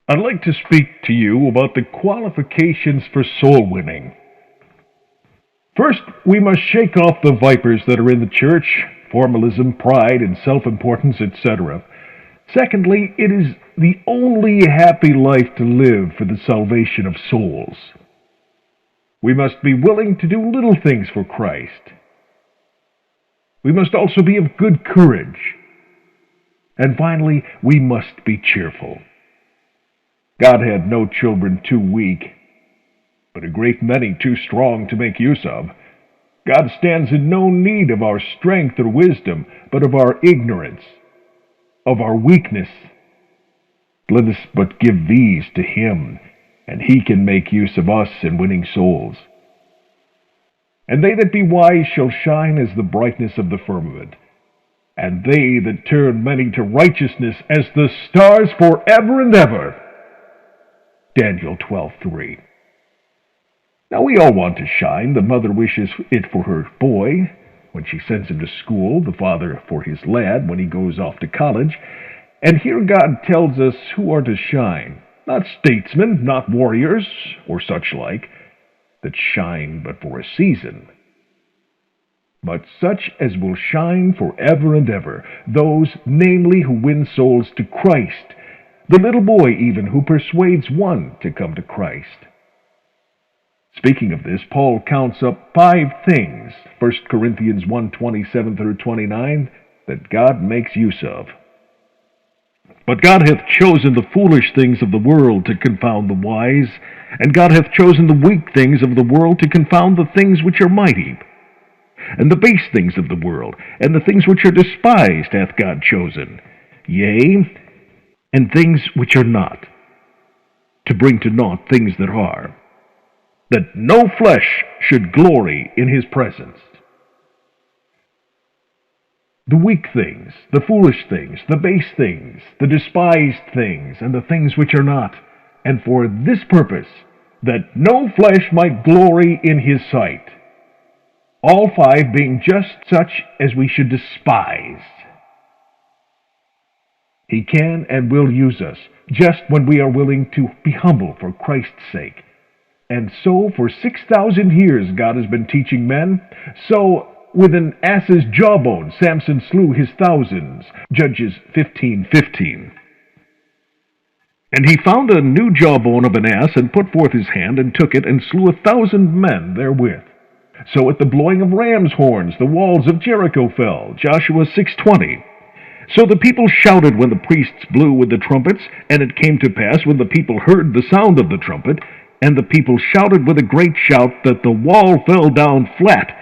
I'd like to speak to you about the qualifications for soul winning. First, we must shake off the vipers that are in the church, formalism, pride, and self-importance, etc. Secondly, it is the only happy life to live for the salvation of souls. We must be willing to do little things for Christ. We must also be of good courage. And finally, we must be cheerful. God had no children too weak, but a great many too strong to make use of. God stands in no need of our strength or wisdom, but of our ignorance, of our weakness. Let us but give these to Him, and He can make use of us in winning souls. And they that be wise shall shine as the brightness of the firmament, and they that turn many to righteousness as the stars forever and ever. Daniel 12:3. Now we all want to shine. The mother wishes it for her boy when she sends him to school, the father for his lad when he goes off to college. And here God tells us who are to shine. Not statesmen, not warriors, or such like, that shine but for a season, but such as will shine forever and ever, those, namely, who win souls to Christ, the little boy even who persuades one to come to Christ. Speaking of this, Paul counts up 5 things, 1 Corinthians 1:27 through 29, that God makes use of. But God hath chosen the foolish things of the world to confound the wise, and God hath chosen the weak things of the world to confound the things which are mighty. And the base things of the world, and the things which are despised hath God chosen, yea, and things which are not, to bring to naught things that are, that no flesh should glory in His presence. The weak things, the foolish things, the base things, the despised things, and the things which are not, and for this purpose, that no flesh might glory in His sight. All 5 being just such as we should despise. He can and will use us, just when we are willing to be humble for Christ's sake. And so, for 6,000 years God has been teaching men. So, with an ass's jawbone, Samson slew his thousands. Judges 15:15. And he found a new jawbone of an ass, and put forth his hand, and took it, and slew 1,000 men therewith. So at the blowing of ram's horns, the walls of Jericho fell. Joshua 6:20. So the people shouted when the priests blew with the trumpets, and it came to pass when the people heard the sound of the trumpet, and the people shouted with a great shout, that the wall fell down flat,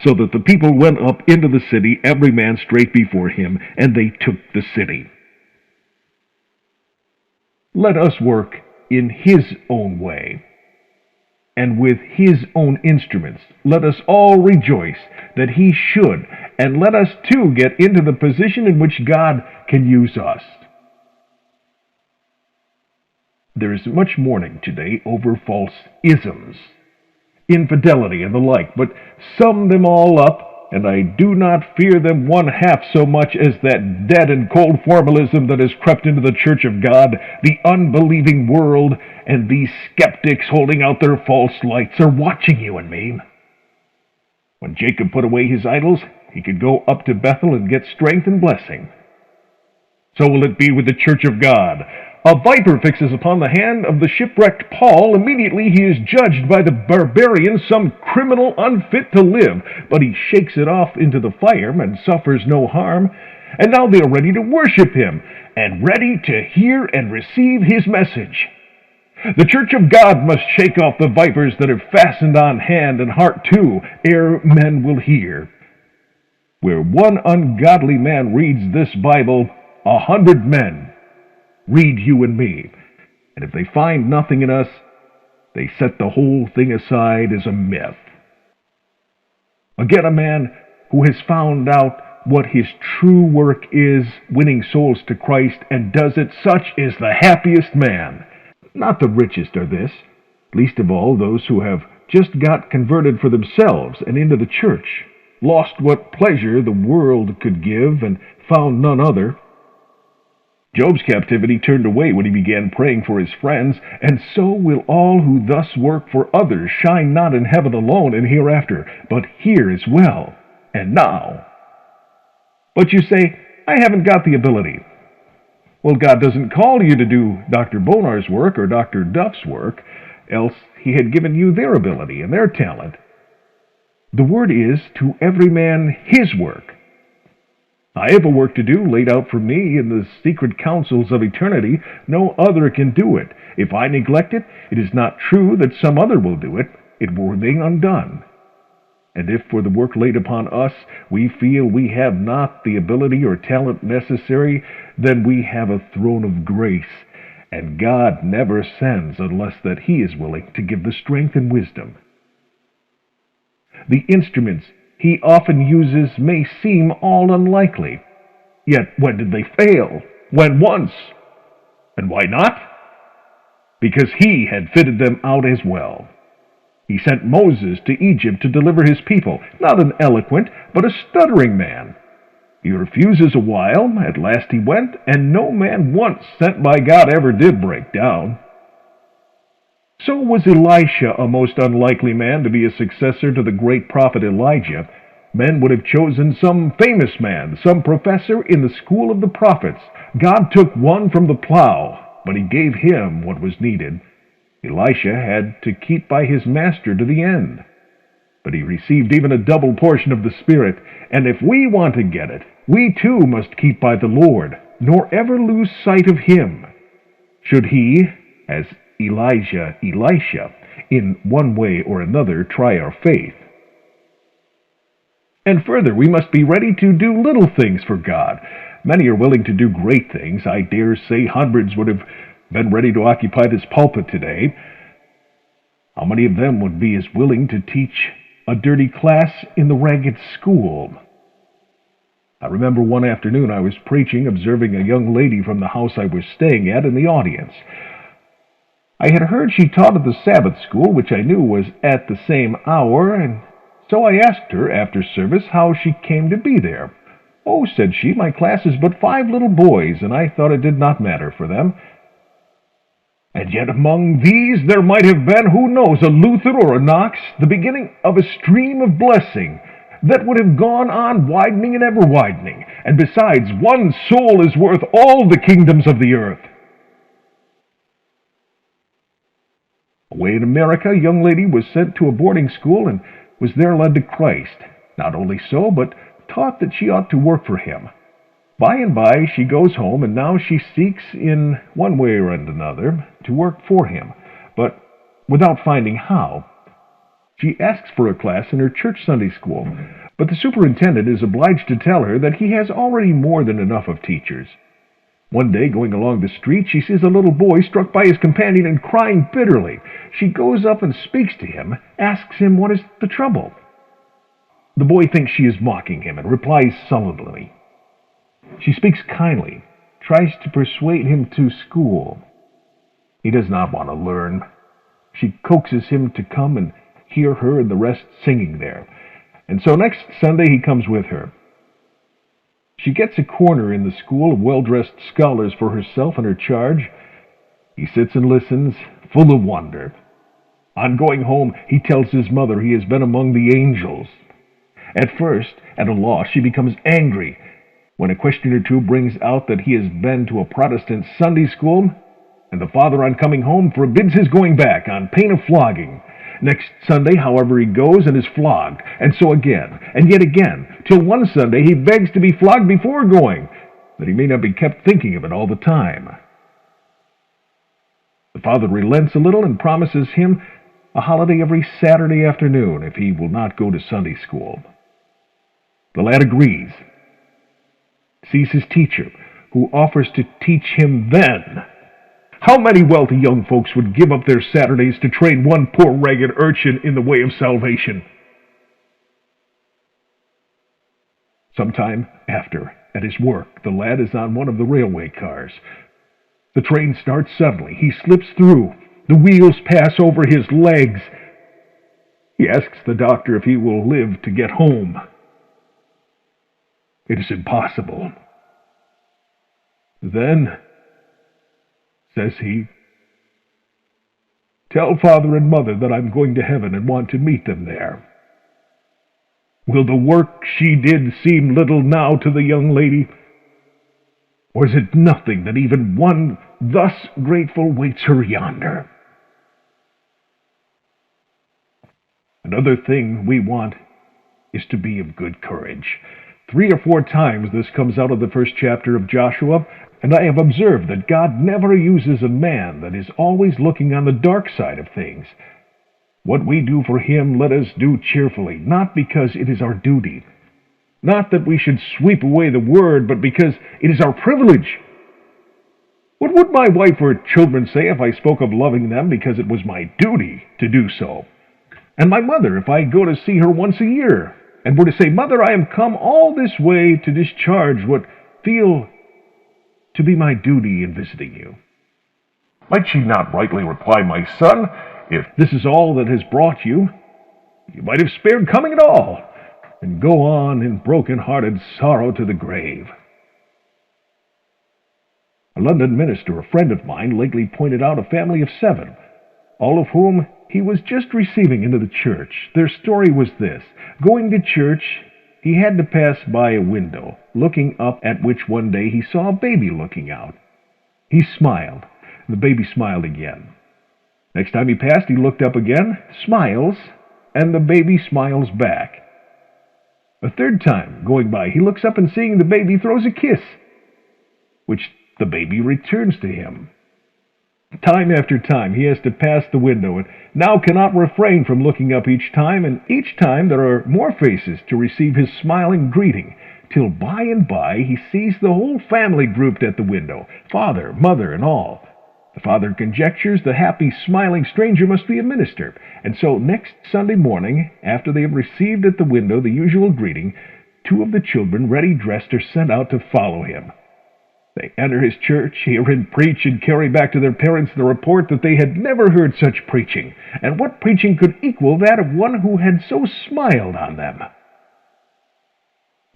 so that the people went up into the city, every man straight before him, and they took the city. Let us work in His own way, and with His own instruments. Let us all rejoice that He should, and let us too get into the position in which God can use us. There is much mourning today over false isms, infidelity and the like, but sum them all up, and I do not fear them one half so much as that dead and cold formalism that has crept into the church of God. The unbelieving world and these skeptics holding out their false lights are watching you and me. When Jacob put away his idols, he could go up to Bethel and get strength and blessing. So will it be with the church of God. A viper fixes upon the hand of the shipwrecked Paul. Immediately he is judged by the barbarians, some criminal unfit to live, but he shakes it off into the fire and suffers no harm. And now they are ready to worship him, and ready to hear and receive his message. The church of God must shake off the vipers that have fastened on hand and heart too, ere men will hear. Where one ungodly man reads this Bible, 100 men read you and me, and if they find nothing in us, they set the whole thing aside as a myth. Again, a man who has found out what his true work is, winning souls to Christ, and does it, such is the happiest man. Not the richest are this, least of all those who have just got converted for themselves and into the church, lost what pleasure the world could give, and found none other. Job's captivity turned away when he began praying for his friends, and so will all who thus work for others shine not in heaven alone and hereafter, but here as well, and now. But you say, I haven't got the ability. Well, God doesn't call you to do Dr. Bonar's work or Dr. Duff's work, else he had given you their ability and their talent. The word is, to every man his work. I have a work to do laid out for me in the secret counsels of eternity. No other can do it. If I neglect it, it is not true that some other will do it. It will remain undone. And if for the work laid upon us we feel we have not the ability or talent necessary, then we have a throne of grace, and God never sends unless that he is willing to give the strength and wisdom. The instruments he often uses may seem all unlikely. Yet when did they fail? When once. And why not? Because he had fitted them out as well. He sent Moses to Egypt to deliver his people, not an eloquent, but a stuttering man. He refuses a while, at last he went, and no man once sent by God ever did break down. So was Elisha a most unlikely man to be a successor to the great prophet Elijah. Men would have chosen some famous man, some professor in the school of the prophets. God took one from the plow, but he gave him what was needed. Elisha had to keep by his master to the end. But he received even a double portion of the Spirit, and if we want to get it, we too must keep by the Lord, nor ever lose sight of him. Should he, as Elisha, in one way or another try our faith. And further, we must be ready to do little things for God. Many are willing to do great things. I dare say hundreds would have been ready to occupy this pulpit today. How many of them would be as willing to teach a dirty class in the ragged school? I remember one afternoon I was preaching, observing a young lady from the house I was staying at in the audience. I had heard she taught at the Sabbath school, which I knew was at the same hour, and so I asked her after service how she came to be there. Oh, said she, my class is but 5 little boys, and I thought it did not matter for them. And yet among these there might have been, who knows, a Luther or a Knox, the beginning of a stream of blessing that would have gone on widening and ever widening. And besides, one soul is worth all the kingdoms of the earth. Away in America, a young lady was sent to a boarding school and was there led to Christ. Not only so, but taught that she ought to work for him. By and by she goes home, and now she seeks in one way or another to work for him, but without finding how. She asks for a class in her church Sunday school, but the superintendent is obliged to tell her that he has already more than enough of teachers. One day, going along the street, she sees a little boy struck by his companion and crying bitterly. She goes up and speaks to him, asks him what is the trouble. The boy thinks she is mocking him and replies sullenly. She speaks kindly, tries to persuade him to school. He does not want to learn. She coaxes him to come and hear her and the rest singing there. And so next Sunday he comes with her. She gets a corner in the school of well-dressed scholars for herself and her charge. He sits and listens, full of wonder. On going home, he tells his mother he has been among the angels. At first, at a loss, she becomes angry when a question or two brings out that he has been to a Protestant Sunday school, and the father, on coming home, forbids his going back on pain of flogging. Next Sunday, however, he goes and is flogged, and so again, and yet again, till one Sunday he begs to be flogged before going, that he may not be kept thinking of it all the time. The father relents a little and promises him a holiday every Saturday afternoon if he will not go to Sunday school. The lad agrees, sees his teacher, who offers to teach him then. How many wealthy young folks would give up their Saturdays to train one poor ragged urchin in the way of salvation? Sometime after, at his work, the lad is on one of the railway cars. The train starts suddenly. He slips through. The wheels pass over his legs. He asks the doctor if he will live to get home. It is impossible. Then, says he, tell Father and Mother that I'm going to heaven and want to meet them there. Will the work she did seem little now to the young lady? Or is it nothing that even one thus grateful waits her yonder? Another thing we want is to be of good courage. 3 or 4 times this comes out of the first chapter of Joshua, and I have observed that God never uses a man that is always looking on the dark side of things. What we do for him, let us do cheerfully, not because it is our duty, not that we should sweep away the word, but because it is our privilege. What would my wife or children say if I spoke of loving them because it was my duty to do so? And my mother, if I go to see her once a year, and were to say, Mother, I am come all this way to discharge what feel to be my duty in visiting you? Might she not rightly reply, My son, if this is all that has brought you, you might have spared coming at all, and go on in broken-hearted sorrow to the grave? A London minister, a friend of mine, lately pointed out a family of 7, all of whom he was just receiving into the church. Their story was this. Going to church, he had to pass by a window, looking up at which one day he saw a baby looking out. He smiled. The baby smiled again. Next time he passed, he looked up again, smiles, and the baby smiles back. A third time, going by, he looks up and seeing the baby throws a kiss, which the baby returns to him. Time after time he has to pass the window, and now cannot refrain from looking up each time, and each time there are more faces to receive his smiling greeting, till by and by he sees the whole family grouped at the window, father, mother, and all. The father conjectures the happy, smiling stranger must be a minister, and so next Sunday morning, after they have received at the window the usual greeting, 2 of the children, ready dressed, are sent out to follow him. They enter his church, hear him preach, and carry back to their parents the report that they had never heard such preaching, and what preaching could equal that of one who had so smiled on them?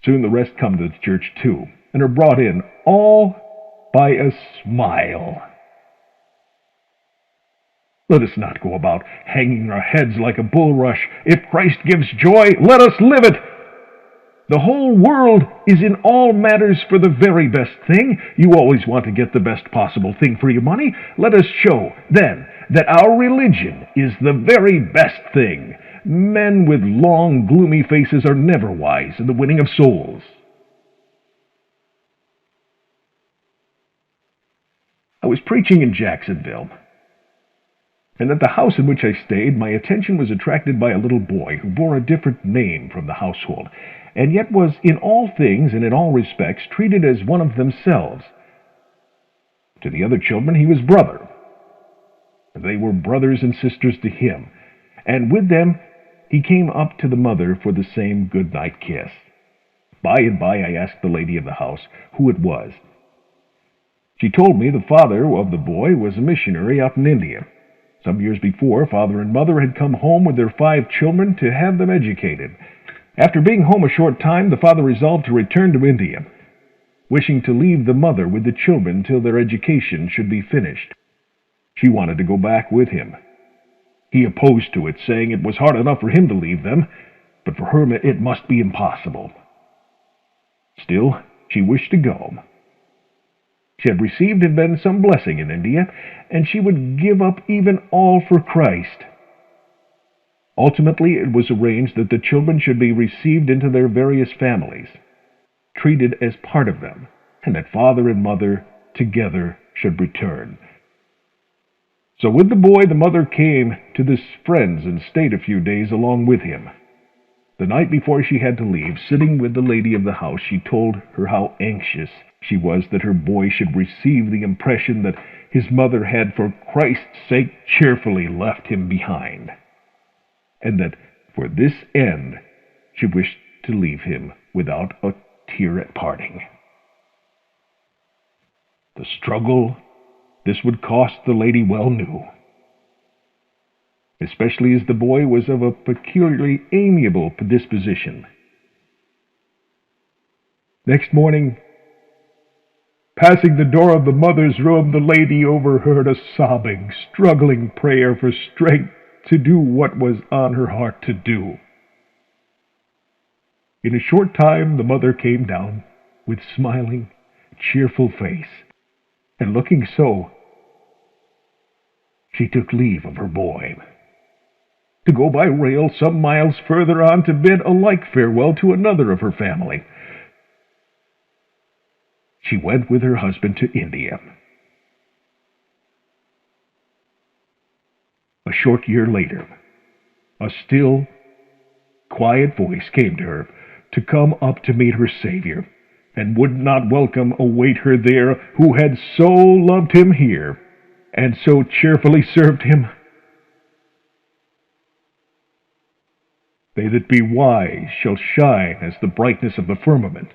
Soon the rest come to the church too, and are brought in, all by a smile. Let us not go about hanging our heads like a bulrush. If Christ gives joy, let us live it. The whole world is in all matters for the very best thing. You always want to get the best possible thing for your money. Let us show, then, that our religion is the very best thing. Men with long, gloomy faces are never wise in the winning of souls. I was preaching in Jacksonville, and at the house in which I stayed, my attention was attracted by a little boy who bore a different name from the household, and yet was in all things and in all respects treated as one of themselves. To the other children he was brother, and they were brothers and sisters to him, and with them he came up to the mother for the same good-night kiss. By and by I asked the lady of the house who it was. She told me the father of the boy was a missionary out in India. Some years before, father and mother had come home with their 5 children to have them educated. After being home a short time, the father resolved to return to India, wishing to leave the mother with the children till their education should be finished. She wanted to go back with him. He opposed to it, saying it was hard enough for him to leave them, but for her it must be impossible. Still, she wished to go. She had received and been some blessing in India, and she would give up even all for Christ. Ultimately, it was arranged that the children should be received into their various families, treated as part of them, and that father and mother together should return. So with the boy, the mother came to this friend's and stayed a few days along with him. The night before she had to leave, sitting with the lady of the house, she told her how anxious she was that her boy should receive the impression that his mother had, for Christ's sake, cheerfully left him behind, and that for this end she wished to leave him without a tear at parting. The struggle this would cost the lady well knew, especially as the boy was of a peculiarly amiable disposition. Next morning, Passing the door of the mother's room, the lady overheard a sobbing, struggling prayer for strength to do what was on her heart to do. In a short time the mother came down, with smiling, cheerful face, and looking so, she took leave of her boy, to go by rail some miles further on to bid a like farewell to another of her family. She went with her husband to India. A short year later, a still, quiet voice came to her to come up to meet her Savior, and would not welcome await her there who had so loved him here, and so cheerfully served him. They that be wise shall shine as the brightness of the firmament,